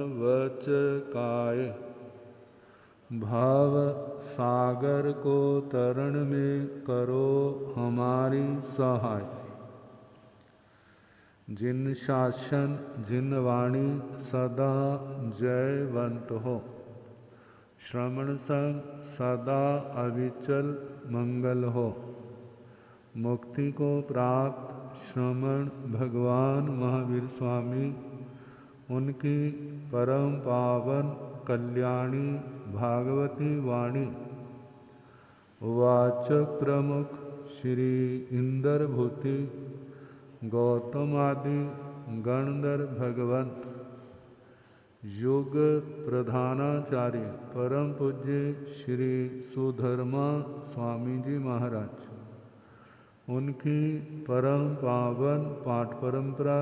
वच काय भाव सागर को तरण में करो हमारी सहाय। जिन शासन जिन वाणी सदा जयवंत हो, श्रवण संग सदा अविचल मंगल हो। मुक्ति को प्राप्त श्रमण भगवान महावीर स्वामी, उनकी परम पावन कल्याणी भागवती वाणी वाचक प्रमुख श्री इंद्रभूति गौतम आदि गणधर भगवंत, युग प्रधानाचार्य परम पूज्य श्री सुधर्मा स्वामी जी महाराज, उनकी परम पावन पाठ परंपरा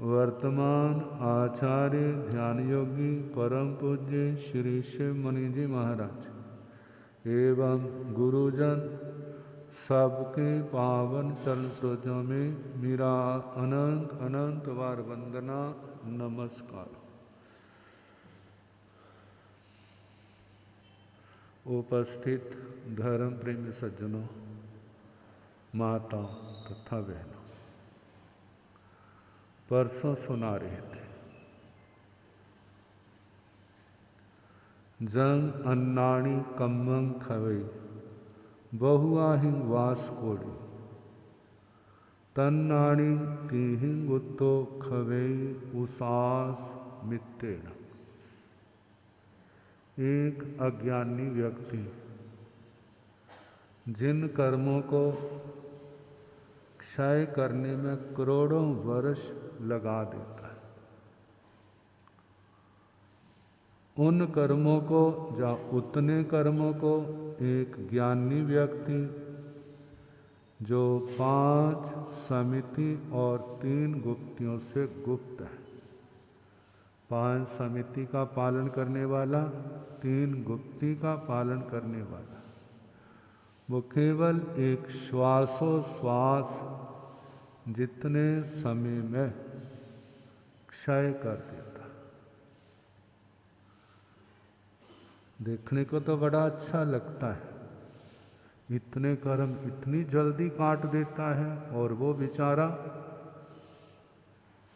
वर्तमान आचार्य ध्यान योगी परम पूज्य श्री शिव मुनि जी महाराज एवं गुरुजन सबके पावन चरण सरोजों में मेरा अनंत अनंत बार वंदना नमस्कार। उपस्थित धर्म प्रेमी सज्जनों, माता तथा बहनों, परसों सुना रहे थे जंग अन्नाणी कम्मं खवई बहुआहिं वास कोड़ी तन्नाणी तीहिं गुत्तो खवई उसास मित्तेण। एक अज्ञानी व्यक्ति जिन कर्मों को क्षय करने में करोड़ों वर्ष लगा देता है, उन कर्मों को या उतने कर्मों को एक ज्ञानी व्यक्ति जो 5 समिति और 3 गुप्तियों से गुप्त है, 5 समिति का पालन करने वाला, 3 गुप्ति का पालन करने वाला, वो केवल एक श्वासोश्वास जितने समय में क्षय कर देता। देखने को तो बड़ा अच्छा लगता है, इतने कर्म इतनी जल्दी काट देता है, और वो बेचारा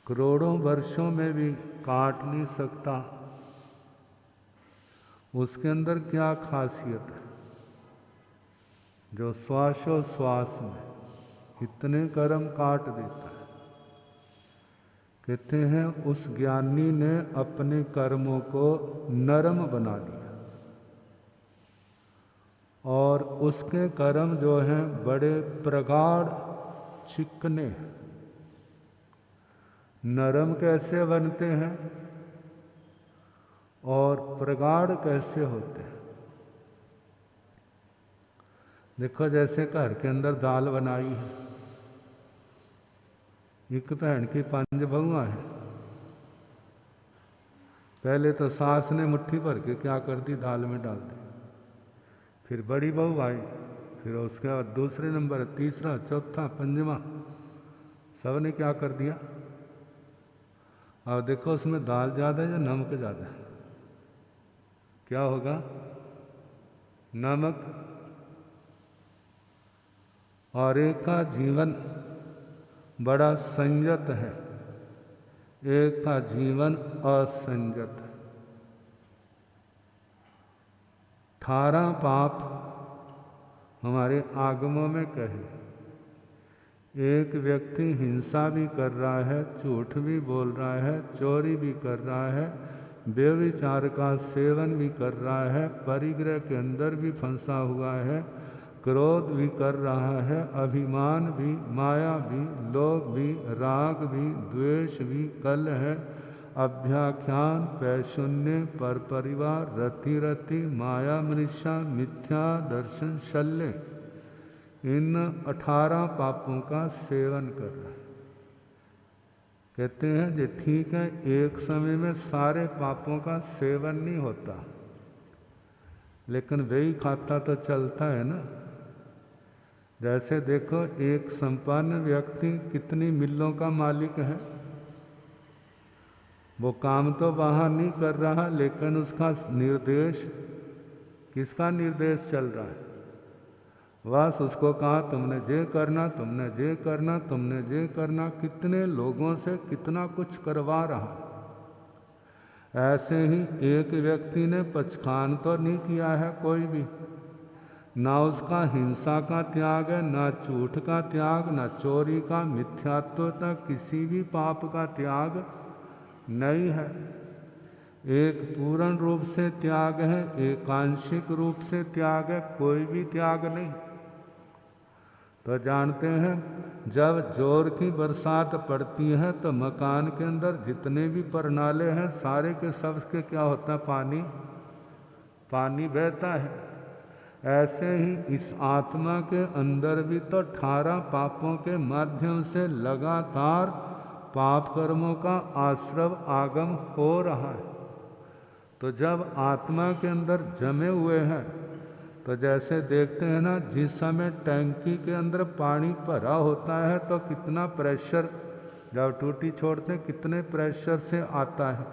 करोड़ों वर्षों में भी काट नहीं सकता। उसके अंदर क्या खासियत है जो श्वासोश्वास में इतने कर्म काट देता है? कहते हैं उस ज्ञानी ने अपने कर्मों को नरम बना लिया, और उसके कर्म जो हैं बड़े प्रगाढ़ चिकने। नरम कैसे बनते हैं और प्रगाढ़ कैसे होते हैं? देखो, जैसे घर के अंदर दाल बनाई है, एक भैन की 5 बहुआं हैं। पहले तो सास ने मुट्ठी भर के क्या कर दी, दाल में डाल दी। फिर बड़ी बहू आई, फिर उसके बाद दूसरे नंबर, तीसरा, चौथा, 5वां, सब ने क्या कर दिया। अब देखो उसमें दाल ज़्यादा है या नमक ज़्यादा है? क्या होगा? नमक। और एक का जीवन बड़ा संयत है, एक का जीवन असंयत है। 18 पाप हमारे आगमों में कहे। एक व्यक्ति हिंसा भी कर रहा है, झूठ भी बोल रहा है, चोरी भी कर रहा है, व्यभिचार का सेवन भी कर रहा है, परिग्रह के अंदर भी फंसा हुआ है, क्रोध भी कर रहा है, अभिमान भी, माया भी, लोभ भी, राग भी, द्वेष भी, कलह है, अभ्याख्यान, पैशून्य, पर परिवार, रति रति, माया मृषा, मिथ्या दर्शन, शल्य, इन 18 पापों का सेवन कर रहा है। कहते हैं जी ठीक है, एक समय में सारे पापों का सेवन नहीं होता, लेकिन वही खाता तो चलता है ना। जैसे देखो, एक संपन्न व्यक्ति कितनी मिलों का मालिक है, वो काम तो बाहर नहीं कर रहा, लेकिन उसका निर्देश, किसका निर्देश चल रहा है? बस उसको कहा तुमने ये करना, तुमने ये करना, तुमने ये करना। कितने लोगों से कितना कुछ करवा रहा। ऐसे ही एक व्यक्ति ने पचखान तो नहीं किया है कोई भी, ना उसका हिंसा का त्याग है, ना झूठ का त्याग, ना चोरी का, मिथ्यात्व तक किसी भी पाप का त्याग नहीं है। एक पूर्ण रूप से त्याग है, एकांशिक रूप से त्याग है, कोई भी त्याग नहीं। तो जानते हैं, जब जोर की बरसात पड़ती है तो मकान के अंदर जितने भी परनाले हैं सारे के सब के क्या होता है? पानी पानी बहता है। ऐसे ही इस आत्मा के अंदर भी तो 18 पापों के माध्यम से लगातार पाप कर्मों का आश्रव आगम हो रहा है। तो जब आत्मा के अंदर जमे हुए हैं तो जैसे देखते हैं ना, जिस समय टैंकी के अंदर पानी भरा होता है तो कितना प्रेशर, जब टूटी छोड़ते कितने प्रेशर से आता है,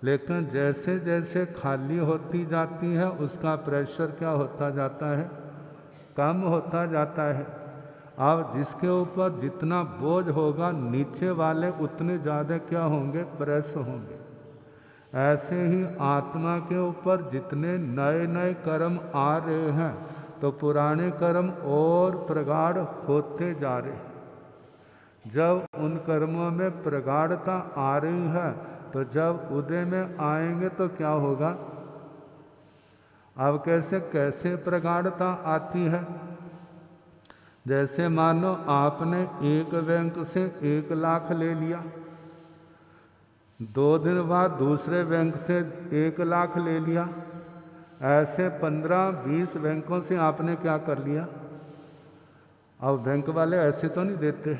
लेकिन जैसे जैसे खाली होती जाती है उसका प्रेशर क्या होता जाता है? कम होता जाता है। अब जिसके ऊपर जितना बोझ होगा नीचे वाले उतने ज़्यादा क्या होंगे? प्रेस होंगे। ऐसे ही आत्मा के ऊपर जितने नए नए कर्म आ रहे हैं तो पुराने कर्म और प्रगाढ़ होते जा रहे। जब उन कर्मों में प्रगाढ़ता आ रही है तो जब उदय में आएंगे तो क्या होगा? अब कैसे कैसे प्रगाढ़ता आती है? जैसे मानो आपने एक बैंक से 1 लाख ले लिया, 2 दिन बाद दूसरे बैंक से 1 लाख ले लिया, ऐसे 15-20 बैंकों से आपने क्या कर लिया? अब बैंक वाले ऐसे तो नहीं देते,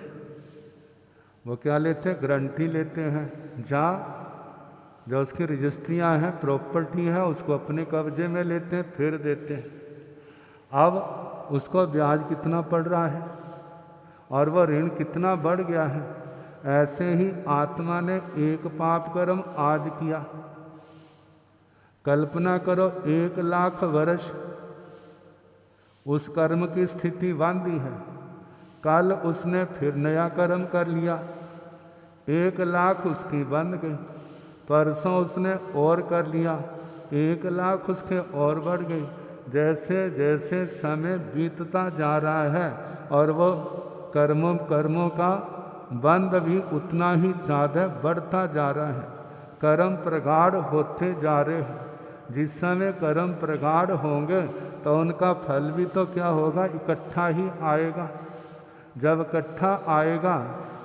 वो क्या लेते? गारंटी लेते हैं। जो उसकी रजिस्ट्रियाँ हैं, प्रॉपर्टी है, उसको अपने कब्जे में लेते हैं, फिर देते हैं। अब उसको ब्याज कितना पड़ रहा है और वह ऋण कितना बढ़ गया है। ऐसे ही आत्मा ने एक पाप कर्म आज किया, कल्पना करो 1 लाख वर्ष उस कर्म की स्थिति बांधी है। कल उसने फिर नया कर्म कर लिया, 1 लाख उसकी बन गई। परसों उसने और कर लिया, 1 लाख उसके और बढ़ गई। जैसे जैसे समय बीतता जा रहा है और वो कर्मों का बंध भी उतना ही ज़्यादा बढ़ता जा रहा है। कर्म प्रगाढ़ होते जा रहे हैं। जिस समय कर्म प्रगाढ़ होंगे तो उनका फल भी तो क्या होगा? इकट्ठा ही आएगा। जब इकट्ठा आएगा,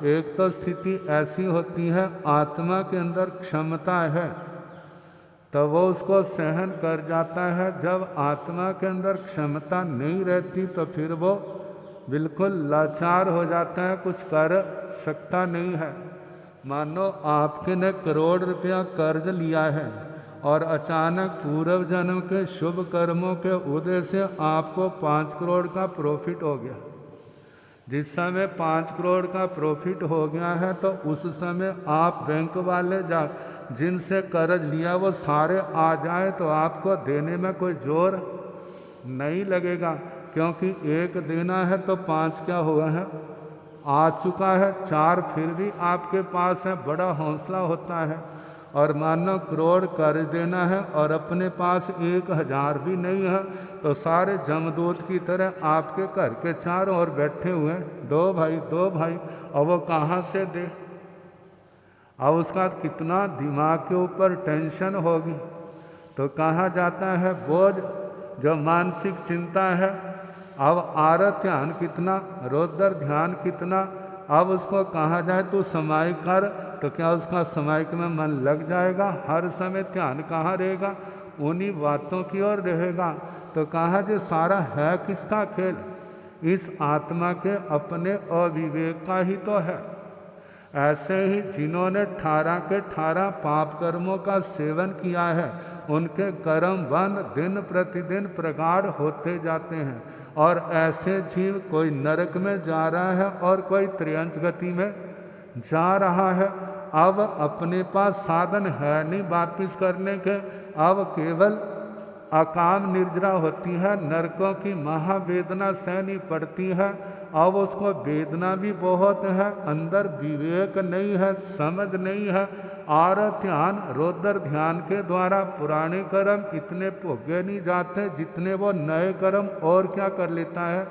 एक तो स्थिति ऐसी होती है, आत्मा के अंदर क्षमता है तो वो उसको सहन कर जाता है। जब आत्मा के अंदर क्षमता नहीं रहती तो फिर वो बिल्कुल लाचार हो जाता है, कुछ कर सकता नहीं है। मानो आपके ने करोड़ रुपया कर्ज लिया है और अचानक पूर्व जन्म के शुभ कर्मों के उदय से आपको 5 करोड़ का प्रॉफिट हो गया। जिस समय 5 करोड़ का प्रॉफिट हो गया है तो उस समय आप बैंक वाले जिनसे कर्ज लिया वो सारे आ जाए तो आपको देने में कोई जोर नहीं लगेगा, क्योंकि 1 देना है तो 5 क्या हुआ है? आ चुका है। 4 फिर भी आपके पास है, बड़ा हौसला होता है। और मानो करोड़ कर्ज देना है और अपने पास 1000 भी नहीं है तो सारे जमदूत की तरह आपके घर के चारों ओर बैठे हुए हैं, 2 भाई 2 भाई, और वो कहाँ से दे? अब उसका कितना दिमाग के ऊपर टेंशन होगी। तो कहा जाता है बोझ, जो मानसिक चिंता है। अब आरत ध्यान कितना, रौद्र ध्यान कितना। अब उसको कहा जाए तो समाय कर, तो क्या उसका समायिक में मन लग जाएगा? हर समय ध्यान कहाँ रहेगा? उन्हीं बातों की ओर रहेगा। तो कहा जो सारा है किसका खेल? इस आत्मा के अपने अविवेक का ही तो है। ऐसे ही जिन्होंने 18 के 18 पाप कर्मों का सेवन किया है, उनके कर्म बंध दिन प्रतिदिन प्रगाढ़ होते जाते हैं। और ऐसे जीव कोई नरक में जा रहा है और कोई त्रियंश गति में जा रहा है। अब अपने पास साधन है नहीं वापिस करने के, अब केवल अकाम निर्जरा होती है, नरकों की महावेदना सहनी पड़ती है। अब उसको वेदना भी बहुत है, अंदर विवेक नहीं है, समझ नहीं है, और ध्यान रौद्र ध्यान के द्वारा पुराने कर्म इतने भोगे नहीं जाते जितने वो नए कर्म और क्या कर लेता है,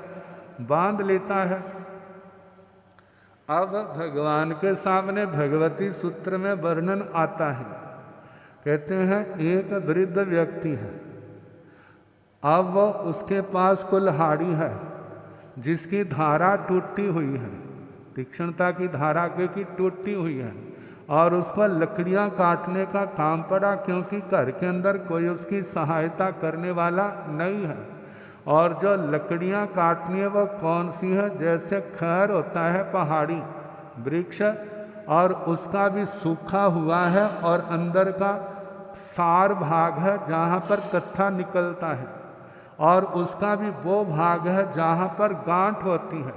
बांध लेता है। अब भगवान के सामने भगवती सूत्र में वर्णन आता है, कहते हैं एक वृद्ध व्यक्ति है, अब वो उसके पास कुल्हाड़ी है जिसकी धारा टूटी हुई है, तीक्ष्णता की धारा की टूटी हुई है, और उसको लकड़ियां काटने का काम पड़ा क्योंकि घर के अंदर कोई उसकी सहायता करने वाला नहीं है। और जो लकड़ियां काटनी है वो कौन सी है, जैसे खैर होता है पहाड़ी वृक्ष, और उसका भी सूखा हुआ है और अंदर का सार भाग है जहाँ पर कत्था निकलता है, और उसका भी वो भाग है जहाँ पर गांठ होती है,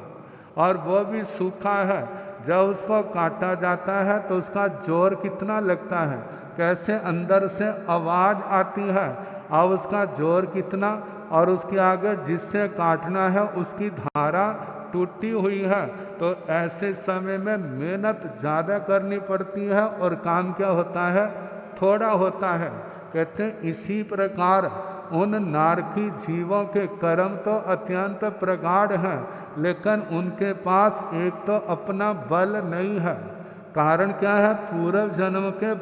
और वो भी सूखा है। जब उसको काटा जाता है तो उसका जोर कितना लगता है, कैसे अंदर से आवाज़ आती है, और उसका जोर कितना, और उसके आगे जिससे काटना है उसकी धारा टूटी हुई है। तो ऐसे समय में मेहनत ज़्यादा करनी पड़ती है और काम क्या होता है, थोड़ा होता है। कहते हैं इसी प्रकार उन नारकी जीवों के कर्म तो अत्यंत प्रगाढ़ हैं, लेकिन उनके पास एक तो अपना बल नहीं है। कारण क्या है, पूर्व जन्म के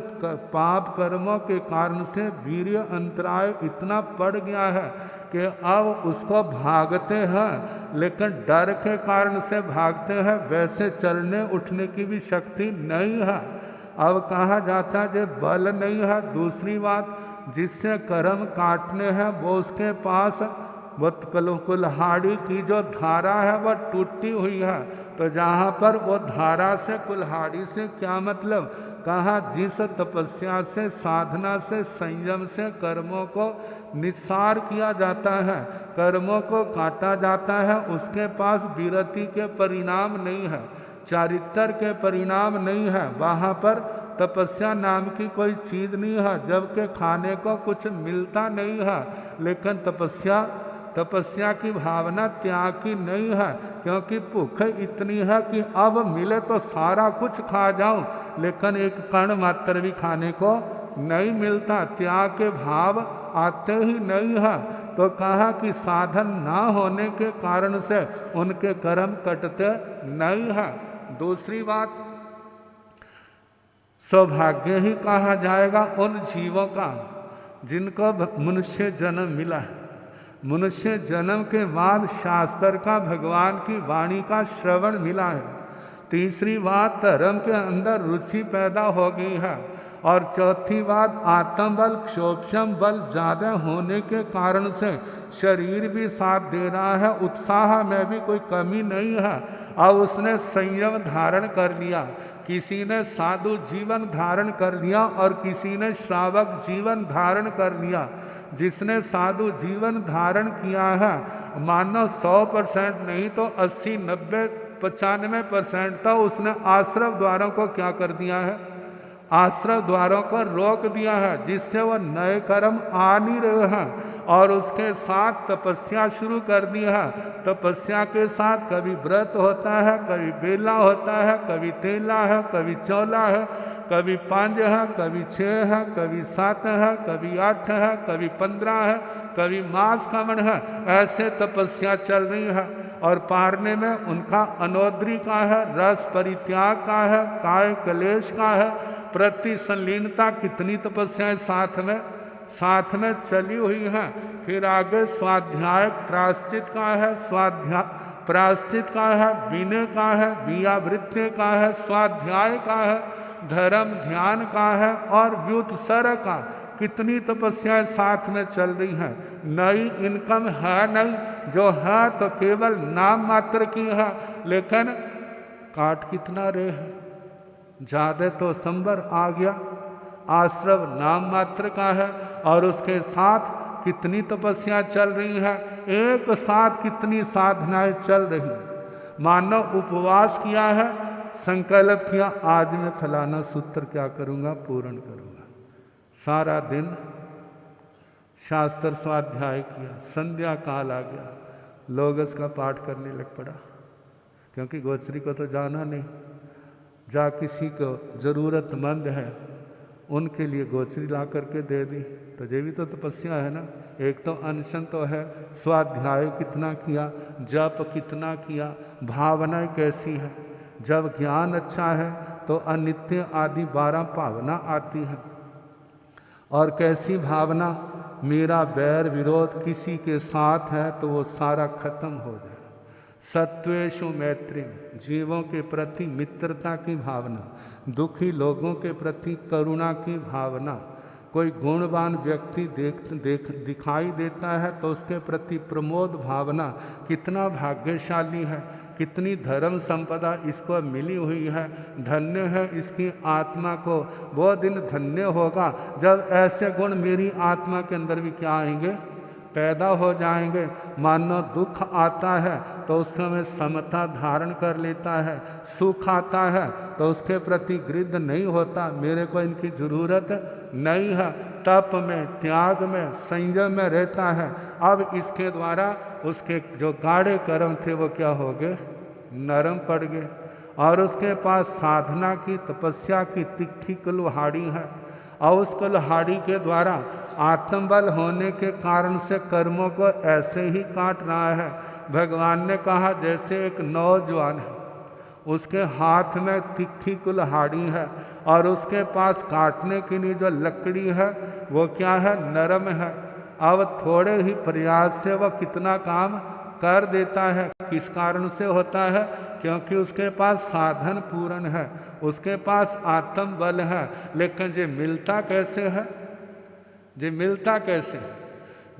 पाप कर्मों के कारण से वीर्य अंतराय इतना पड़ गया है कि अब उसको भागते हैं, लेकिन डर के कारण से भागते हैं, वैसे चलने उठने की भी शक्ति नहीं है। अब कहा जाता है कि बल नहीं है। दूसरी बात, जिससे कर्म काटने हैं वो उसके पास वो कुल्हाड़ी की जो धारा है वह टूटी हुई है। तो जहाँ पर वो धारा से कुल्हाड़ी से क्या मतलब, कहा जिस तपस्या से साधना से संयम से कर्मों को निस्सार किया जाता है, कर्मों को काटा जाता है, उसके पास विरति के परिणाम नहीं है, चारित्र के परिणाम नहीं है, वहाँ पर तपस्या नाम की कोई चीज़ नहीं है, जबकि खाने को कुछ मिलता नहीं है। लेकिन तपस्या की भावना त्याग की नहीं है, क्योंकि भूख इतनी है कि अब मिले तो सारा कुछ खा जाऊं, लेकिन एक कण मात्र भी खाने को नहीं मिलता, त्याग के भाव आते ही नहीं है। तो कहा कि साधन ना होने के कारण से उनके कर्म कटते नहीं है। दूसरी बात, सौभाग्य ही कहा जाएगा उन जीवों का जिनको मनुष्य जन्म मिला है। मनुष्य जन्म के बाद शास्त्र का, भगवान की वाणी का श्रवण मिला है। तीसरी बात, धर्म के अंदर रुचि पैदा हो गई है। और चौथी बात, आत्मबल क्षोभम बल ज़्यादा होने के कारण से शरीर भी साथ दे रहा है, उत्साह में भी कोई कमी नहीं है। अब उसने संयम धारण कर लिया, किसी ने साधु जीवन धारण कर लिया और किसी ने श्रावक जीवन धारण कर लिया। जिसने साधु जीवन धारण किया है, मानो 100% नहीं तो 80, 90, 95% तो उसने आश्रम द्वारों को क्या कर दिया है, आश्रम द्वारों को रोक दिया है, जिससे वह नए कर्म आ नहीं रहे हैं। और उसके साथ तपस्या शुरू कर दी है। तपस्या के साथ कभी व्रत होता है, कभी बेला होता है, कभी तेला है, कभी चौला है, कभी 5 है, कभी 6 है, कभी 7 है, कभी 8 है, कभी 15 है, कभी मास खमन है। ऐसे तपस्या चल रही है। और पारने में उनका अनोद्री का है, रस परित्याग का है, काय कलेश का है, प्रति संलीनता, कितनी तपस्याएं साथ में चली हुई हैं। फिर आगे स्वाध्याय प्रायश्चित का है, स्वाध्याय प्रायश्चित का है, विनय का है, वियावृत्ति का है, स्वाध्याय का है, धर्म ध्यान का है और व्युत्सर्ग का। कितनी तपस्याएं साथ में चल रही हैं। नई इनकम है नहीं, जो है तो केवल नाम मात्र की है, लेकिन काट कितना रहे हैं, ज़्यादा तो संबर आ गया। आश्रम नाम मात्र का है और उसके साथ कितनी तपस्या चल रही है, एक साथ कितनी साधनाएं चल रही। मानो उपवास किया है, संकल्प किया आज मैं फलाना सूत्र क्या करूँगा, पूर्ण करूँगा। सारा दिन शास्त्र स्वाध्याय किया, संध्या काल आ गया, लोगस का पाठ करने लग पड़ा, क्योंकि गोचरी को तो जाना नहीं। जा किसी को ज़रूरतमंद है उनके लिए गोचरी ला करके दे दी, तो ये भी तो तपस्या है ना। एक तो अनशन तो है, स्वाध्याय कितना किया, जप कितना किया, भावना कैसी है। जब ज्ञान अच्छा है तो अनित्य आदि 12 भावना आती है। और कैसी भावना, मेरा बैर विरोध किसी के साथ है तो वो सारा खत्म हो जाए। सत्वेषु मैत्री, जीवों के प्रति मित्रता की भावना, दुखी लोगों के प्रति करुणा की भावना। कोई गुणवान व्यक्ति दिखाई देता है तो उसके प्रति प्रमोद भावना। कितना भाग्यशाली है, कितनी धर्म संपदा इसको मिली हुई है, धन्य है इसकी आत्मा को। वो दिन धन्य होगा जब ऐसे गुण मेरी आत्मा के अंदर भी क्या आएंगे, पैदा हो जाएंगे। मानो दुख आता है तो उसका में समता धारण कर लेता है, सुख आता है तो उसके प्रति गृद्ध नहीं होता, मेरे को इनकी जरूरत नहीं है। तप में, त्याग में, संयम में रहता है। अब इसके द्वारा उसके जो गाढ़े कर्म थे वो क्या हो गए, नरम पड़ गए। और उसके पास साधना की, तपस्या की तिखी कुल्हाड़ी है, और उस कुल्हाड़ी के द्वारा आत्मबल होने के कारण से कर्मों को ऐसे ही काट रहा है। भगवान ने कहा जैसे एक नौजवान है, उसके हाथ में तिखी कुल्हाड़ी है और उसके पास काटने के लिए जो लकड़ी है वो क्या है, नरम है। अब थोड़े ही प्रयास से वह कितना काम कर देता है। किस कारण से होता है, क्योंकि उसके पास साधन पूर्ण है, उसके पास आत्म बल है। लेकिन ये मिलता कैसे है, ये मिलता कैसे?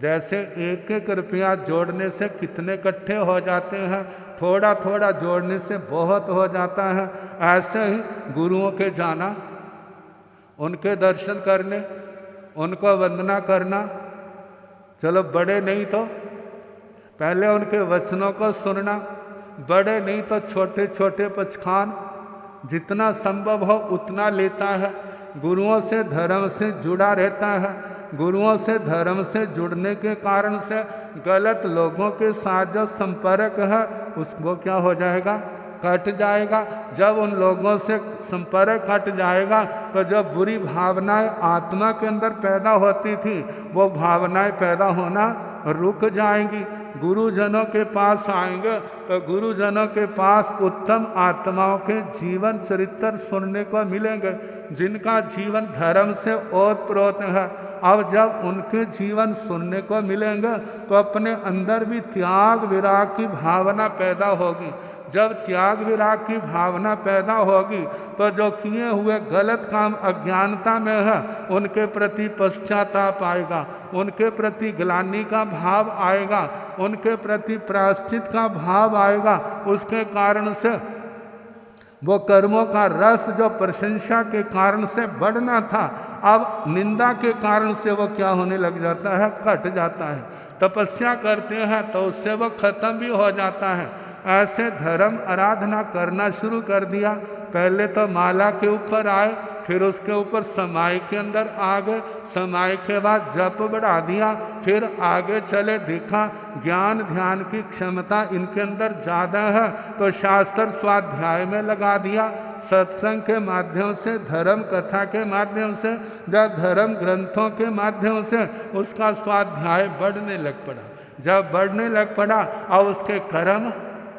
जैसे एक एक रुपया जोड़ने से कितने इकट्ठे हो जाते हैं, थोड़ा थोड़ा जोड़ने से बहुत हो जाता है। ऐसे ही गुरुओं के जाना, उनके दर्शन करने, उनको वंदना करना, चलो बड़े नहीं तो पहले उनके वचनों को सुनना, बड़े नहीं तो छोटे छोटे पचखान जितना संभव हो उतना लेता है। गुरुओं से, धर्म से जुड़ा रहता है। गुरुओं से, धर्म से जुड़ने के कारण से गलत लोगों के साथ जो संपर्क है उसको क्या हो जाएगा, कट जाएगा। जब उन लोगों से संपर्क कट जाएगा तो जो बुरी भावनाएं आत्मा के अंदर पैदा होती थी वो भावनाएं पैदा होना रुक जाएंगी। गुरुजनों के पास आएंगे तो गुरुजनों के पास उत्तम आत्माओं के जीवन चरित्र सुनने को मिलेंगे, जिनका जीवन धर्म से ओतप्रोत है। अब जब उनके जीवन सुनने को मिलेंगे तो अपने अंदर भी त्याग विराग की भावना पैदा होगी। जब त्याग विराग की भावना पैदा होगी तो जो किए हुए गलत काम अज्ञानता में है उनके प्रति पश्चाताप आएगा, उनके प्रति ग्लानि का भाव आएगा, उनके प्रति प्रायश्चित का भाव आएगा। उसके कारण से वो कर्मों का रस जो प्रशंसा के कारण से बढ़ना था, अब निंदा के कारण से वो क्या होने लग जाता है, कट जाता है। तपस्या करते हैं तो उससे वो खत्म भी हो जाता है। ऐसे धर्म आराधना करना शुरू कर दिया। पहले तो माला के ऊपर आए, फिर उसके ऊपर समाई के अंदर आ गए, समाई के बाद जप बढ़ा दिया, फिर आगे चले देखा ज्ञान ध्यान की क्षमता इनके अंदर ज़्यादा है तो शास्त्र स्वाध्याय में लगा दिया। सत्संग के माध्यम से, धर्म कथा के माध्यम से, या धर्म ग्रंथों के माध्यम से उसका स्वाध्याय बढ़ने लग पड़ा। जब बढ़ने लग पड़ा और उसके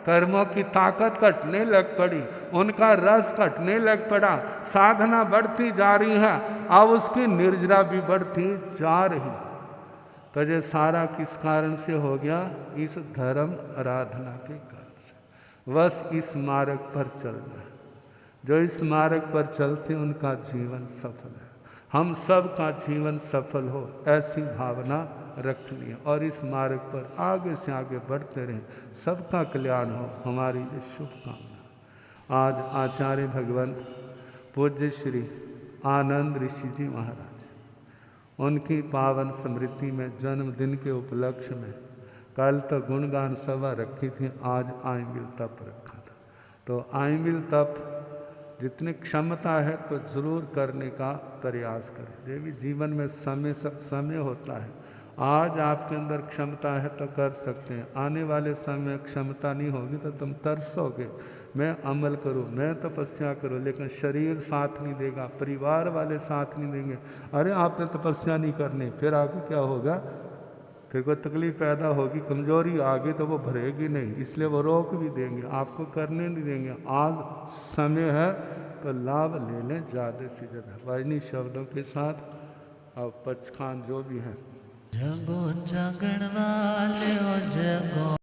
कर्मों की ताकत घटने लग पड़ी, उनका रस घटने लग पड़ा, साधना बढ़ती जा रही है, अब उसकी निर्जरा भी बढ़ती जा रही। तो ये सारा किस कारण से हो गया, इस धर्म आराधना के कारण से। बस इस मार्ग पर चलना है। जो इस मार्ग पर चलते उनका जीवन सफल है। हम सब का जीवन सफल हो ऐसी भावना रखनी है और इस मार्ग पर आगे से आगे बढ़ते रहें। सबका कल्याण हो, हमारी ये शुभकामना। आज आचार्य भगवंत पूज्य श्री आनंद ऋषि जी महाराज, उनकी पावन स्मृति में जन्मदिन के उपलक्ष्य में कल तो गुणगान सभा रखी थी, आज आइमिल तप रखा था। तो आइमिल तप जितनी क्षमता है तो ज़रूर करने का प्रयास करें। ये भी जीवन में समय होता है। आज आपके अंदर क्षमता है तो कर सकते हैं, आने वाले समय में क्षमता नहीं होगी तो तुम तरसोगे। मैं अमल करूं, मैं तपस्या करूं, लेकिन शरीर साथ नहीं देगा, परिवार वाले साथ नहीं देंगे। अरे आपने तपस्या नहीं करनी, फिर आगे क्या होगा? फिर कोई तकलीफ पैदा होगी, कमजोरी आगे तो वो भरेगी नहीं, इसलिए वो रोक भी देंगे, आपको करने नहीं देंगे। आज समय है तो लाभ ले लें ज़्यादा से ज़्यादा। वाजनी शब्दों के साथ और पचखान जो भी है। जगो जगण वाले ओ जगो